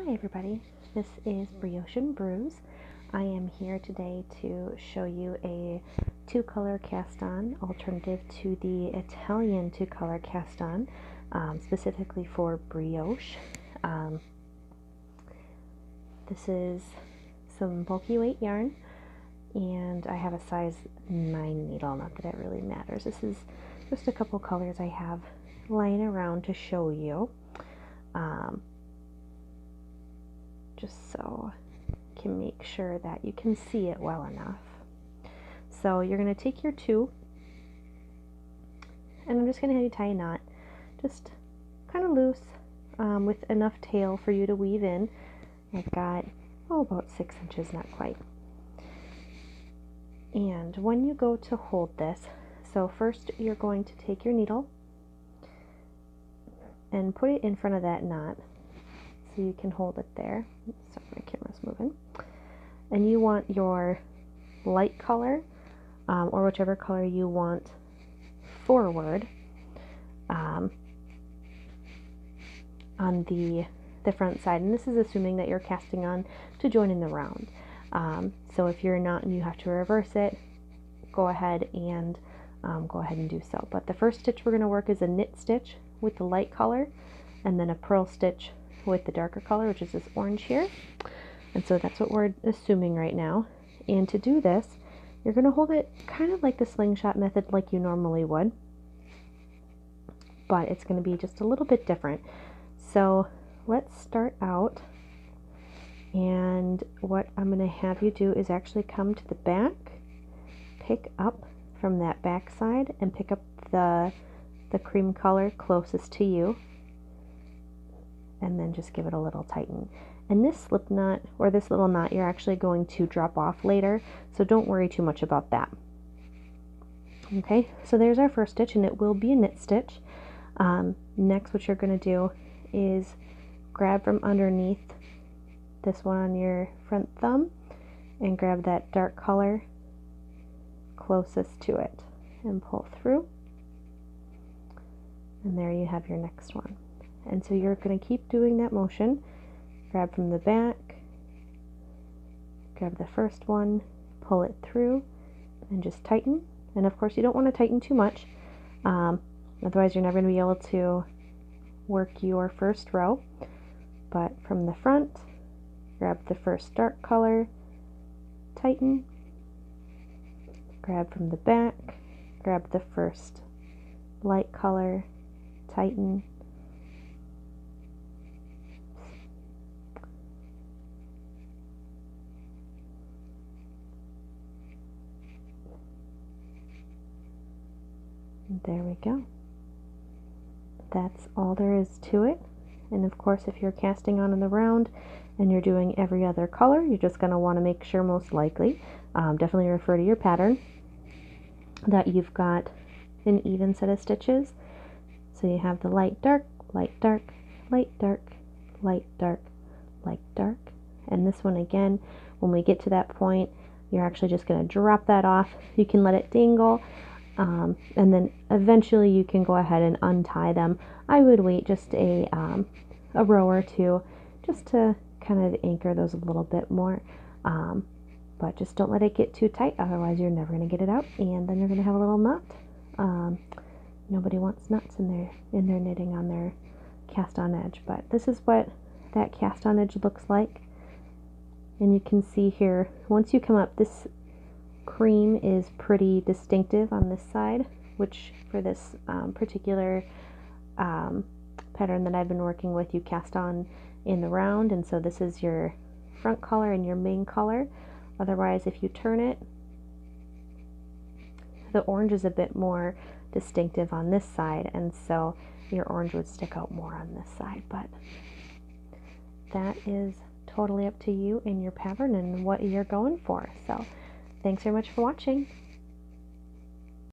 Hi everybody, this is Brioche and Brews. I am here today to show you a two-color cast-on alternative to the Italian two-color cast-on, specifically for brioche. This is some bulky weight yarn, and I have a size 9 needle, not that it really matters. This is just a couple colors I have lying around to show you. Just so I can make sure that you can see it well enough. So you're going to take your two, and I'm just going to have you tie a knot, just kind of loose, with enough tail for you to weave in. I've got, about 6 inches, not quite. And when you go to hold this, so first you're going to take your needle and put it in front of that knot so you can hold it there. Sorry, my camera's moving. And you want your light color, or whichever color you want forward, on the front side. And this is assuming that you're casting on to join in the round. So if you're not and you have to reverse it, go ahead and do so. But the first stitch we're going to work is a knit stitch with the light color, and then a purl stitch with the darker color, which is this orange here. And so that's what we're assuming right now. And to do this, you're going to hold it kind of like the slingshot method, like you normally would, but it's going to be just a little bit different. So let's start out, and what I'm going to have you do is actually come to the back, pick up from that back side, and pick up the cream color closest to you, and then just give it a little tighten. And this slip knot, or this little knot, you're actually going to drop off later, so don't worry too much about that. Okay, so there's our first stitch, and it will be a knit stitch. Next, what you're going to do is grab from underneath this one on your front thumb and grab that dark color closest to it and pull through, and there you have your next one. And so you're going to keep doing that motion. Grab from the back, grab the first one, pull it through, and just tighten. And of course you don't want to tighten too much, otherwise you're never going to be able to work your first row. But from the front, grab the first dark color, tighten, grab from the back, grab the first light color, tighten, there we go. That's all there is to it. And of course, if you're casting on in the round and you're doing every other color, you're just going to want to make sure, most likely, definitely refer to your pattern, that you've got an even set of stitches. So you have the light, dark, light, dark, light, dark, light, dark, light, dark. And this one, again, when we get to that point, you're actually just going to drop that off. You can let it dangle, and then eventually you can go ahead and untie them. I would wait just a row or two just to kind of anchor those a little bit more, but just don't let it get too tight, otherwise you're never going to get it out, and then you're going to have a little knot. Nobody wants knots in their knitting on their cast on edge, but this is what that cast on edge looks like. And you can see here, once you come up, this cream is pretty distinctive on this side, which for this particular pattern that I've been working with, you cast on in the round, and so this is your front color and your main color. Otherwise, if you turn it, the orange is a bit more distinctive on this side, and so your orange would stick out more on this side. But that is totally up to you and your pattern and what you're going for. So thanks very much for watching.